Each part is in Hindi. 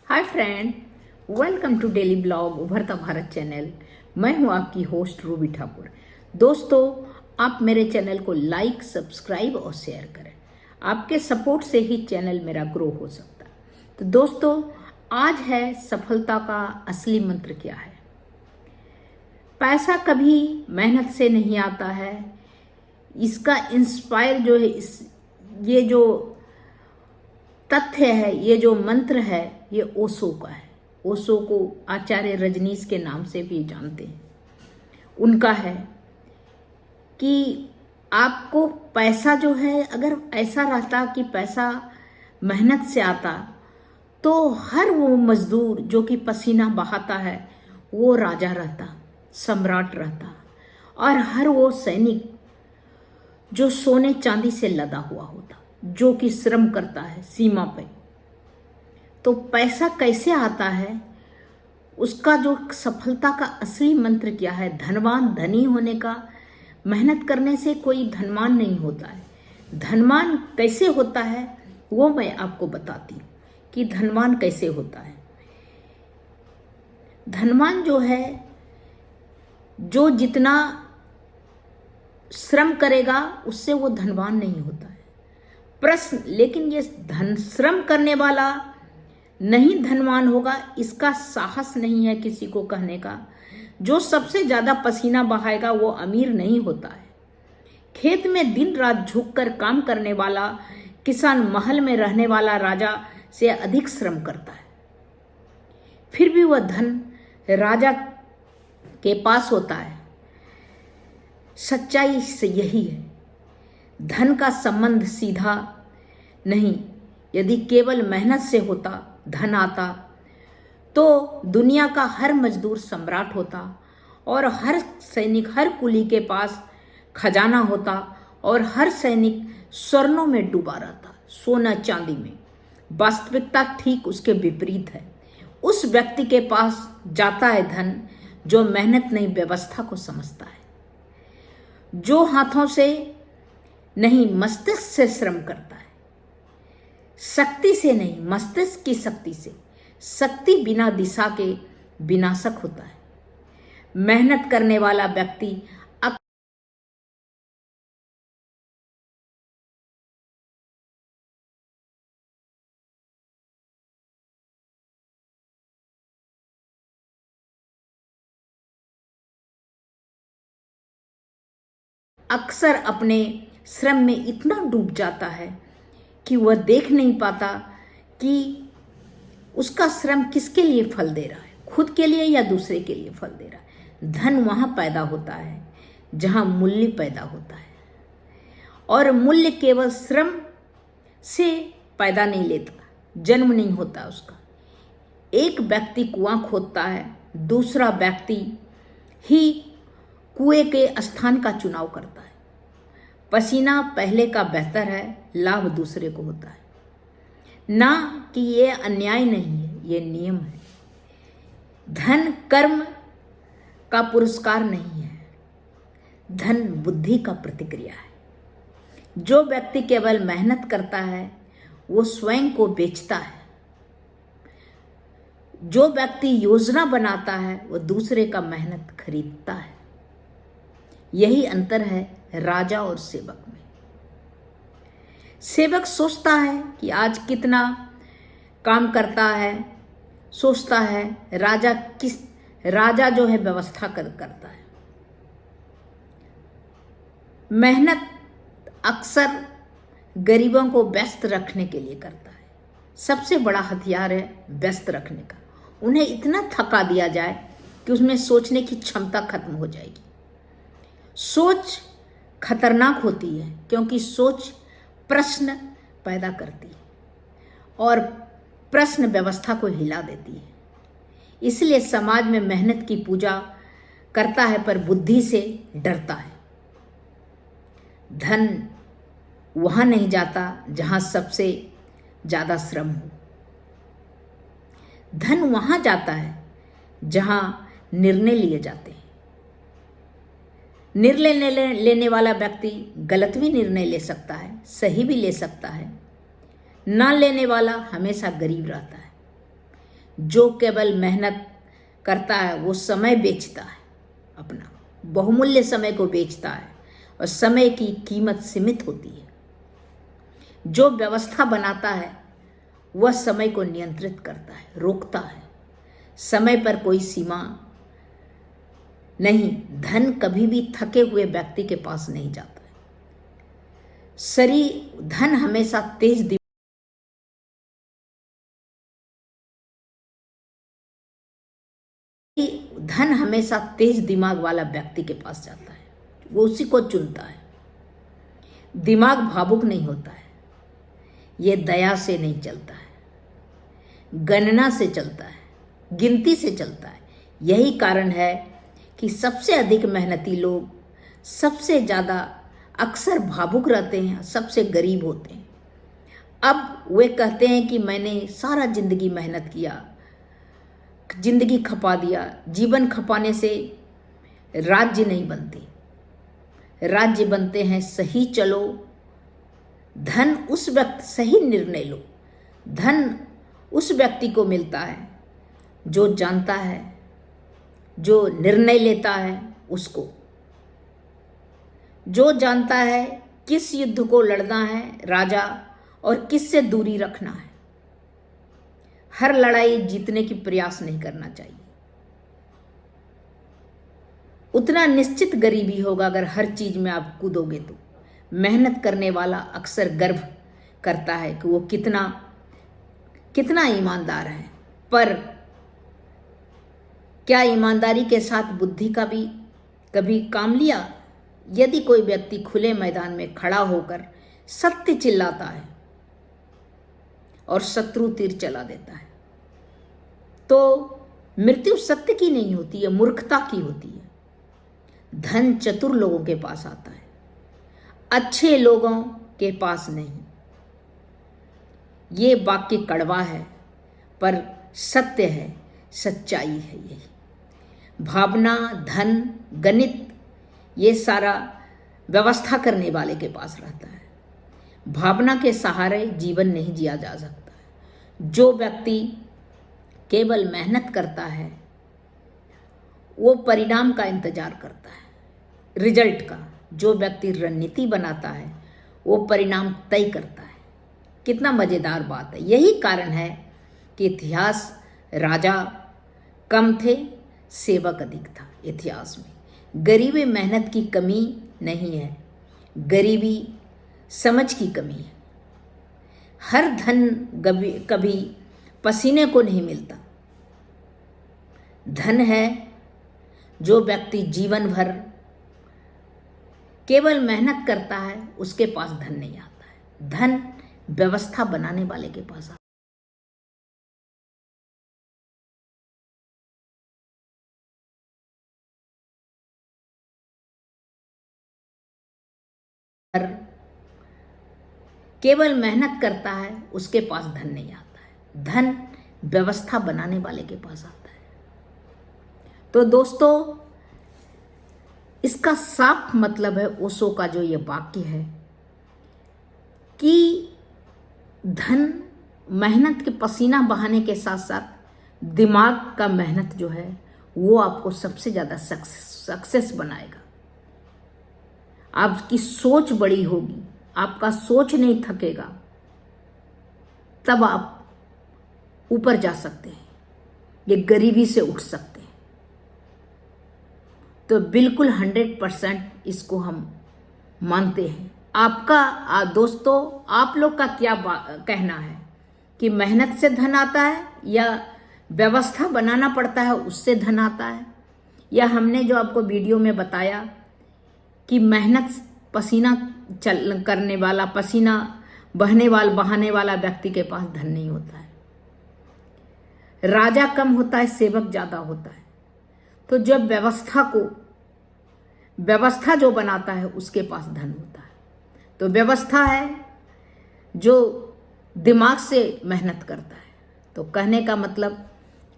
Hi friend, welcome to daily blog Ubharta Bharat channel. मैं हूं आपकी होस्ट रूबी ठाकुर। दोस्तों, आप मेरे चैनल को लाइक, सब्सक्राइब और शेयर करें। आपके सपोर्ट से ही चैनल मेरा ग्रो हो सकता है। तो दोस्तों, आज है सफलता का असली मंत्र क्या है। पैसा कभी मेहनत से नहीं आता है। इसका इंस्पायर जो है, ये जो तथ्य है, ये जो मंत्र है, ये ओशो का है। ओशो को आचार्य रजनीश के नाम से भी जानते हैं। उनका है कि आपको पैसा जो है, अगर ऐसा रहता कि पैसा मेहनत से आता, तो हर वो मजदूर जो कि पसीना बहाता है वो राजा रहता, सम्राट रहता, और हर वो सैनिक जो सोने चांदी से लदा हुआ होता, जो कि श्रम करता है सीमा पे। तो पैसा कैसे आता है, उसका जो सफलता का असली मंत्र क्या है। धनवान धनी होने का, मेहनत करने से कोई धनवान नहीं होता है। धनवान कैसे होता है वो मैं आपको बताती हूँ कि धनवान कैसे होता है। धनवान जो है, जो जितना श्रम करेगा उससे वो धनवान नहीं होता है। प्रश्न, लेकिन ये धन श्रम करने वाला नहीं धनवान होगा, इसका साहस नहीं है किसी को कहने का। जो सबसे ज्यादा पसीना बहाएगा वो अमीर नहीं होता है। खेत में दिन रात झुककर काम करने वाला किसान महल में रहने वाला राजा से अधिक श्रम करता है, फिर भी वह धन राजा के पास होता है। सच्चाई से यही है। धन का संबंध सीधा नहीं। यदि केवल मेहनत से होता, धन आता, तो दुनिया का हर मजदूर सम्राट होता, और हर सैनिक, हर कुली के पास खजाना होता, और हर सैनिक स्वर्णों में डूबा रहता, सोना चांदी में। वास्तविकता ठीक उसके विपरीत है। उस व्यक्ति के पास जाता है धन जो मेहनत नहीं, व्यवस्था को समझता है, जो हाथों से नहीं मस्तिष्क से श्रम करता है। शक्ति से नहीं, मस्तिष्क की शक्ति से। शक्ति बिना दिशा के विनाशक होता है। मेहनत करने वाला व्यक्ति अक्सर अपने श्रम में इतना डूब जाता है कि वह देख नहीं पाता कि उसका श्रम किसके लिए फल दे रहा है, खुद के लिए या दूसरे के लिए फल दे रहा है। धन वहाँ पैदा होता है जहाँ मूल्य पैदा होता है, और मूल्य केवल श्रम से पैदा नहीं लेता, जन्म नहीं होता उसका। एक व्यक्ति कुआं खोदता है, दूसरा व्यक्ति ही कुएं के स्थान का चुनाव करता है। पसीना पहले का बेहतर है, लाभ दूसरे को होता है। ना कि ये अन्याय नहीं है, ये नियम है। धन कर्म का पुरस्कार नहीं है, धन बुद्धि का प्रतिक्रिया है। जो व्यक्ति केवल मेहनत करता है वो स्वयं को बेचता है। जो व्यक्ति योजना बनाता है वो दूसरे का मेहनत खरीदता है। यही अंतर है राजा और सेवक में। सेवक सोचता है कि आज कितना काम करता है, सोचता है। राजा जो है व्यवस्था करता है। मेहनत अक्सर गरीबों को व्यस्त रखने के लिए करता है। सबसे बड़ा हथियार है व्यस्त रखने का। उन्हें इतना थका दिया जाए कि उसमें सोचने की क्षमता खत्म हो जाएगी। सोच खतरनाक होती है क्योंकि सोच प्रश्न पैदा करती है, और प्रश्न व्यवस्था को हिला देती है। इसलिए समाज में मेहनत की पूजा करता है पर बुद्धि से डरता है। धन वहां नहीं जाता जहां सबसे ज्यादा श्रम हो। धन वहां जाता है जहां निर्णय लिए जाते हैं। निर्णय लेने वाला व्यक्ति गलत भी निर्णय ले सकता है, सही भी ले सकता है। ना लेने वाला हमेशा गरीब रहता है। जो केवल मेहनत करता है वो समय बेचता है, अपना बहुमूल्य समय को बेचता है, और समय की कीमत सीमित होती है। जो व्यवस्था बनाता है वह समय को नियंत्रित करता है, रोकता है। समय पर कोई सीमा नहीं। धन कभी भी थके हुए व्यक्ति के पास नहीं जाता है। धन हमेशा तेज दिमाग वाला व्यक्ति के पास जाता है, वो उसी को चुनता है। दिमाग भावुक नहीं होता है, ये दया से नहीं चलता है, गणना से चलता है, गिनती से चलता है। यही कारण है कि सबसे अधिक मेहनती लोग सबसे ज़्यादा अक्सर भावुक रहते हैं, सबसे गरीब होते हैं। अब वे कहते हैं कि मैंने सारा जिंदगी मेहनत किया, जिंदगी खपा दिया। जीवन खपाने से राज्य नहीं बनते, राज्य बनते हैं सही चलो। धन उस व्यक्ति, सही निर्णय लो। धन उस व्यक्ति को मिलता है जो जानता है, जो निर्णय लेता है, उसको जो जानता है किस युद्ध को लड़ना है राजा और किससे दूरी रखना है। हर लड़ाई जीतने की प्रयास नहीं करना चाहिए। उतना निश्चित गरीबी होगा अगर हर चीज में आप कूदोगे तो। मेहनत करने वाला अक्सर गर्व करता है कि वो कितना ईमानदार है, पर क्या ईमानदारी के साथ बुद्धि का भी कभी काम लिया? यदि कोई व्यक्ति खुले मैदान में खड़ा होकर सत्य चिल्लाता है और शत्रु तीर चला देता है, तो मृत्यु सत्य की नहीं होती है, मूर्खता की होती है। धन चतुर लोगों के पास आता है, अच्छे लोगों के पास नहीं। ये वाक्य कड़वा है पर सत्य है, सच्चाई है। यही भावना, धन, गणित, ये सारा व्यवस्था करने वाले के पास रहता है। भावना के सहारे जीवन नहीं जिया जा सकता है। जो व्यक्ति केवल मेहनत करता है वो परिणाम का इंतजार करता है, रिजल्ट का। जो व्यक्ति रणनीति बनाता है वो परिणाम तय करता है। कितना मजेदार बात है। यही कारण है कि इतिहास, राजा कम थे, सेवक अधिक था। इतिहास में गरीबी मेहनत की कमी नहीं है, गरीबी समझ की कमी है। हर धन कभी पसीने को नहीं मिलता। धन है जो व्यक्ति जीवन भर केवल मेहनत करता है, उसके पास धन नहीं आता है। धन व्यवस्था बनाने वाले के पास आता है। केवल मेहनत करता है, उसके पास धन नहीं आता है। धन व्यवस्था बनाने वाले के पास आता है। तो दोस्तों, इसका साफ मतलब है ओशो का जो ये वाक्य है कि धन मेहनत के पसीना बहाने के साथ साथ दिमाग का मेहनत जो है वो आपको सबसे ज़्यादा सक्सेस बनाएगा। आपकी सोच बड़ी होगी, आपका सोच नहीं थकेगा, तब आप ऊपर जा सकते हैं, ये गरीबी से उठ सकते हैं। तो बिल्कुल 100% इसको हम मानते हैं। आपका दोस्तों, आप लोग का क्या कहना है कि मेहनत से धन आता है या व्यवस्था बनाना पड़ता है उससे धन आता है? या हमने जो आपको वीडियो में बताया कि मेहनत पसीना करने वाला, पसीना बहाने वाला व्यक्ति के पास धन नहीं होता है। राजा कम होता है, सेवक ज़्यादा होता है। तो जब व्यवस्था जो बनाता है उसके पास धन होता है। तो व्यवस्था है जो दिमाग से मेहनत करता है। तो कहने का मतलब,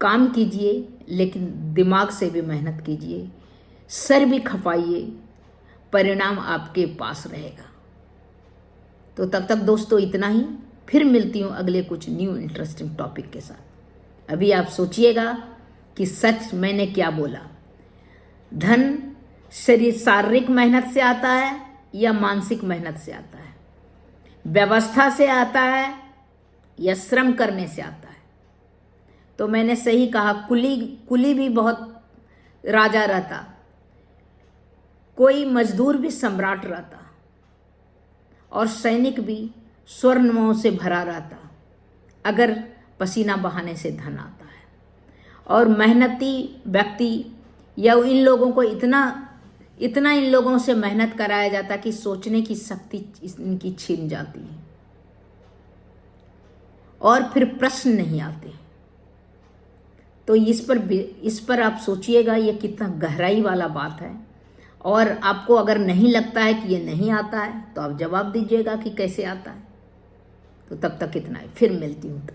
काम कीजिए लेकिन दिमाग से भी मेहनत कीजिए, सर भी खपाइए, परिणाम आपके पास रहेगा। तो तब तक दोस्तों इतना ही। फिर मिलती हूँ अगले कुछ न्यू इंटरेस्टिंग टॉपिक के साथ। अभी आप सोचिएगा कि सच मैंने क्या बोला। धन शरीर शारीरिक मेहनत से आता है या मानसिक मेहनत से आता है, व्यवस्था से आता है या श्रम करने से आता है। तो मैंने सही कहा, कुली भी बहुत राजा रहता, कोई मजदूर भी सम्राट रहता, और सैनिक भी स्वर्णों से भरा रहता अगर पसीना बहाने से धन आता है। और मेहनती व्यक्ति या इन लोगों को इतना इन लोगों से मेहनत कराया जाता कि सोचने की शक्ति इनकी छीन जाती है और फिर प्रश्न नहीं आते। तो इस पर आप सोचिएगा, ये कितना गहराई वाला बात है। और आपको अगर नहीं लगता है कि ये नहीं आता है तो आप जवाब दीजिएगा कि कैसे आता है। तो तब तक इतना है, फिर मिलती हूँ।